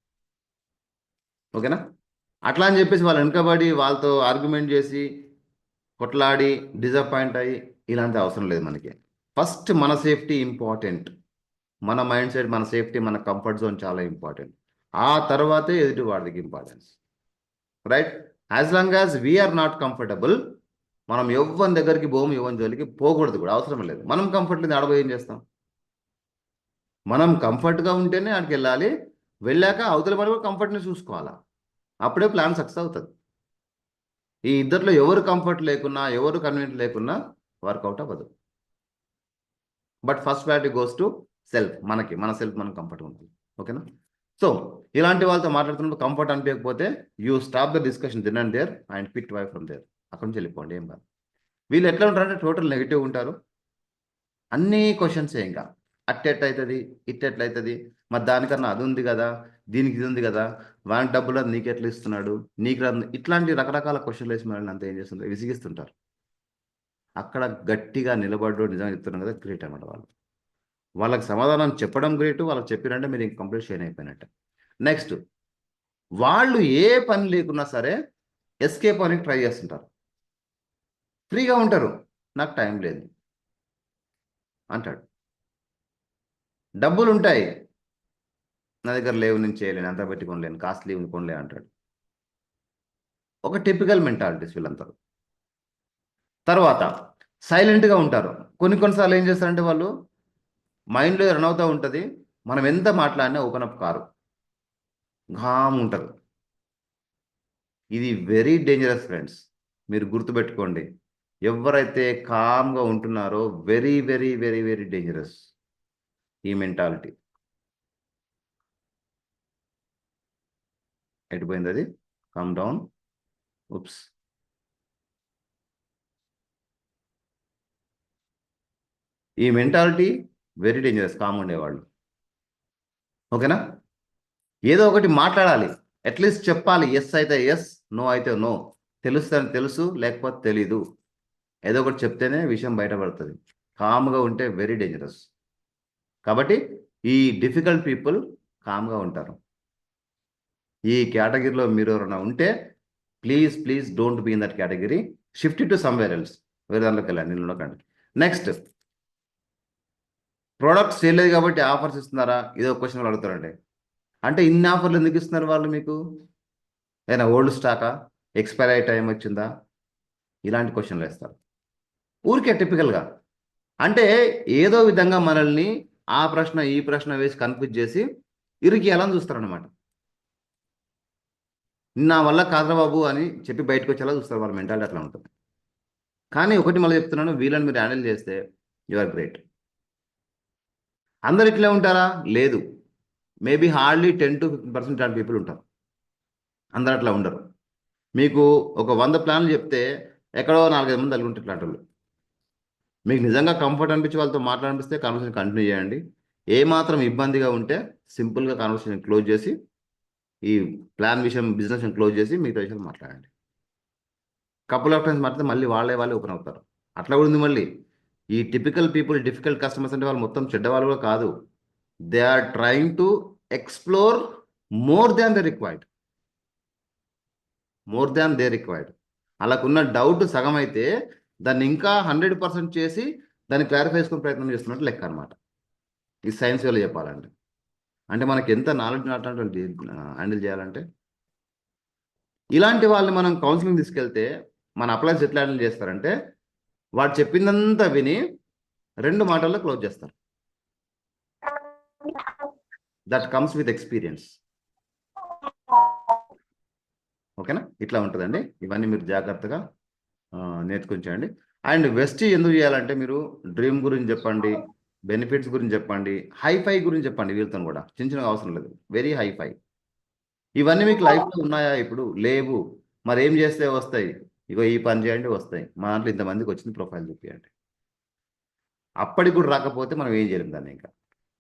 ఓకేనా? అట్లా అని చెప్పేసి వాళ్ళు వెనకబడి వాళ్ళతో ఆర్గ్యుమెంట్ చేసి కొట్లాడి డిసప్పాయింట్ అయ్యి ఇలాంటి అవసరం లేదు మనకి. ఫస్ట్ మన సేఫ్టీ ఇంపార్టెంట్. మన మైండ్ సెట్, మన సేఫ్టీ, మన కంఫర్ట్ జోన్ చాలా ఇంపార్టెంట్. ఆ తర్వాతే ఎదుటి వాడికి importance. Right. As long as we are not comfortable, మనం ఎవ్వరి దగ్గరికి పోము, ఎవ్వరి జోలికి పోకూడదు కూడా, అవసరం లేదు. మనం కంఫర్ట్ లేదు, ఆడబోయి ఏం చేస్తాం? మనం కంఫర్ట్గా ఉంటేనే ఆడికి వెళ్ళాలి. వెళ్ళాక అవతల వాడు కూడా కంఫర్ట్ని చూసుకోవాలా. అప్పుడే ప్లాన్ సక్సెస్ అవుతుంది. ఈ ఇద్దరిలో ఎవరు కంఫర్ట్ లేకున్నా, ఎవరు కన్వీనియంట్ లేకున్నా వర్కౌట్ అవ్వదు. But first priority goes to self. మన సెల్ఫ్ మనం కంఫర్ట్గా ఉండాలి. ఓకేనా? సో ఇలాంటి వాళ్ళతో మాట్లాడుతున్నప్పుడు కంఫర్ట్ అనిపించకపోతే you stop the discussion then and there and quit away from there. అక్కడి నుంచి వెళ్ళిపోండి, ఏం కాదు. వీళ్ళు ఎట్లా ఉంటారంటే టోటల్ నెగిటివ్ ఉంటారు. అన్ని క్వశ్చన్సే ఇంకా, అట్టెట్లయితుంది, ఇట్టెట్లయితుంది, మరి దానికన్నా అది ఉంది కదా, దీనికి ఇది ఉంది కదా, వానికి డబ్బులు అది నీకు ఎట్లా ఇస్తున్నాడు, నీకు ఇట్లాంటి రకరకాల క్వశ్చన్లు వేసి మనల్ని అంతా ఏం చేస్తుంటారు, విసిగిస్తుంటారు. అక్కడ గట్టిగా నిలబడ్డో నిజంగా చెప్తున్నాం కదా, గ్రేట్ అనమాట వాళ్ళు. వాళ్ళకి సమాధానం చెప్పడం గ్రేటు, వాళ్ళకి చెప్పినంటే మీరు ఇంక కంప్లీట్ షేర్ అయిపోయినట్టే. నెక్స్ట్, వాళ్ళు ఏ పని లేకున్నా సరే ఎస్కేప్ అని ట్రై చేస్తుంటారు. ఫ్రీగా ఉంటారు, నాకు టైం లేదు అంటాడు. డబ్బులు ఉంటాయి, నా దగ్గర లేవు, నేను చేయలేను, అంతా పెట్టి కొనలేను, కాస్ట్లీ కొనలే అంటాడు. ఒక టిపికల్ మెంటాలిటీస్ వీళ్ళంతా. తర్వాత సైలెంట్గా ఉంటారు. కొన్నిసార్లు ఏం చేస్తారంటే వాళ్ళు మైండ్లో రన్ అవుతూ ఉంటుంది, మనం ఎంత మాట్లాడినా ఓపెన్ అప్ కారు, ఘామ్ ఉంటారు. ఇది వెరీ డేంజరస్ ఫ్రెండ్స్, మీరు గుర్తుపెట్టుకోండి. ఎవరైతే కామ్గా ఉంటున్నారో very very very very dangerous ఈ మెంటాలిటీ. ఎటుపోయింది అది? Come down. ఉప్స్. ఈ మెంటాలిటీ వెరీ డేంజరస్, కామ్ ఉండేవాళ్ళు. ఓకేనా? ఏదో ఒకటి మాట్లాడాలి, అట్లీస్ట్ చెప్పాలి. ఎస్ అయితే ఎస్, నో అయితే నో. తెలుస్తుంది తెలుసు, లేకపోతే తెలీదు. ఏదో ఒకటి చెప్తేనే విషయం బయటపడుతుంది. కామ్గా ఉంటే వెరీ డేంజరస్. కాబట్టి ఈ డిఫికల్ట్ పీపుల్ కామ్గా ఉంటారు. ఈ కేటగిరీలో మీరు ఎవరైనా ఉంటే please please don't be in that category. Shift to somewhere else. వేరే దాంట్లోకి వెళ్ళండి, నిలకండి. నెక్స్ట్, ప్రోడక్ట్స్ చేయలేదు కాబట్టి ఆఫర్స్ ఇస్తున్నారా, ఇదో క్వశ్చన్ అడుగుతారండి. అంటే ఇన్ని ఆఫర్లు ఎందుకు ఇస్తున్నారు వాళ్ళు మీకు? ఏదైనా ఓల్డ్ స్టాకా, ఎక్స్పైర్ అయ్యే టైం వచ్చిందా, ఇలాంటి క్వశ్చన్లు వేస్తారు ఊరికే టిపికల్గా. అంటే ఏదో విధంగా మనల్ని ఆ ప్రశ్న ఈ ప్రశ్న వేసి కన్ఫ్యూజ్ చేసి ఇరికి ఎలా చూస్తారనమాట. నా వల్ల కాదురా బాబు అని చెప్పి బయటకు వచ్చేలా చూస్తారు. వాళ్ళ మెంటాలిటీ అట్లా ఉంటుంది. కానీ ఒకటి మళ్ళీ చెప్తున్నాను, వీళ్ళని మీరు హ్యాండిల్ చేస్తే యు ఆర్ గ్రేట్. అందరు ఇట్లే ఉంటారా? లేదు. మేబీ హార్డ్లీ 10-15% పీపుల్ ఉంటారు. అందరు అట్లా ఉండరు. మీకు ఒక 100 ప్లాన్లు చెప్తే ఎక్కడో 4-5 మంది తగిలి ఉంటారు ఇట్లాంటి వాళ్ళు. మీకు నిజంగా కంఫర్ట్ అనిపించి వాళ్ళతో మాట్లాడిపిస్తే కన్వర్సేషన్ కంటిన్యూ చేయండి. ఏ మాత్రం ఇబ్బందిగా ఉంటే సింపుల్గా కాన్వర్సేషన్ క్లోజ్ చేసి ఈ ప్లాన్ విషయం బిజినెస్ క్లోజ్ చేసి మిగతా విషయాలు మాట్లాడండి. కపుల్ ఆఫ్ టైమ్స్ మాట్లాడితే మళ్ళీ వాళ్ళే ఓపెన్ అవుతారు. అట్లా కూడా ఉంది మళ్ళీ. ఈ టిపికల్ పీపుల్ డిఫికల్ట్ కస్టమర్స్ అంటే వాళ్ళు మొత్తం చెడ్డవాళ్ళు కూడా కాదు. They are trying to explore more than they required. More than they required. అలాకున్న డౌట్ సగం అయితే దాన్ని ఇంకా 100% చేసి దాన్ని క్లారిఫై చేసుకునే ప్రయత్నం చేస్తున్నట్టు లెక్క అనమాట. ఈ సైన్స్ వేలో చెప్పాలంటే. అంటే మనకి ఎంత నాలెడ్జ్ అట్లాంటి హ్యాండిల్ చేయాలంటే, ఇలాంటి వాళ్ళని మనం కౌన్సిలింగ్ తీసుకెళ్తే మన అప్లైన్స్ ఎట్లా హ్యాండిల్ చేస్తారంటే, వాడు చెప్పిందంతా విని 2 మాటల్లో క్లోజ్ చేస్తారు. That comes with experience. ఓకేనా? ఇట్లా ఉంటుందండి. ఇవన్నీ మీరు జాగ్రత్తగా నేర్చుకుని చేయండి. అండ్ వెస్టీ ఎందుకు చేయాలంటే, మీరు డ్రీమ్ గురించి చెప్పండి, బెనిఫిట్స్ గురించి చెప్పండి, హైఫై గురించి చెప్పండి. వీళ్ళతో కూడా చిన్న చిన్నగా అవసరం లేదు, వెరీ హైఫై. ఇవన్నీ మీకు లైఫ్లో ఉన్నాయా? ఇప్పుడు లేవు. మరి ఏం చేస్తే వస్తాయి? ఇగో ఈ పని చేయండి వస్తాయి. మా దాంట్లో ఇంతమందికి వచ్చింది, ప్రొఫైల్ చూపించండి. అప్పటికి కూడా రాకపోతే మనం ఏం చేయలేం దాన్ని ఇంకా.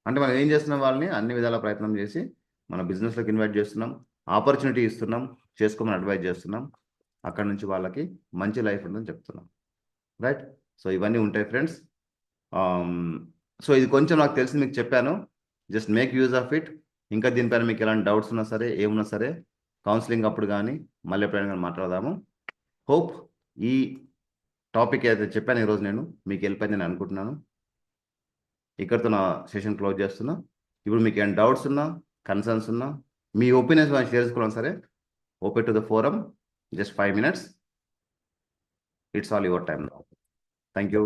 అంటే మనం ఏం చేస్తున్నాం, వాళ్ళని అన్ని విధాల ప్రయత్నం చేసి మన బిజినెస్లోకి ఇన్వైట్ చేస్తున్నాం, ఆపర్చునిటీ ఇస్తున్నాం, చేసుకోమని అడ్వైజ్ చేస్తున్నాం. అక్కడ నుంచి వాళ్ళకి మంచి లైఫ్ ఉందని చెప్తున్నాం. రైట్? సో ఇవన్నీ ఉంటాయి ఫ్రెండ్స్. సో ఇది కొంచెం నాకు తెలిసి మీకు చెప్పాను. Just make use of it. ఇంకా దీనిపైన మీకు ఎలాంటి డౌట్స్ ఉన్నా సరే, ఏమున్నా సరే, కౌన్సిలింగ్ అప్పుడు కానీ మళ్ళీ ఎప్పుడైనా కానీ మాట్లాడదాము. హోప్ ఈ టాపిక్ ఏదైతే చెప్పాను ఈరోజు నేను మీకు వెళ్ళిపోయింది నేను అనుకుంటున్నాను. ఇక్కడితో నా సెషన్ క్లోజ్ చేస్తున్నా. ఇప్పుడు మీకు ఏమైనా డౌట్స్ ఉన్నా, కన్సర్న్స్ ఉన్నా, మీ ఒపీనియన్స్ షేర్ చేసుకోవడం సరే, open to the forum. Just 5 minutes. It's all your time now. Thank you.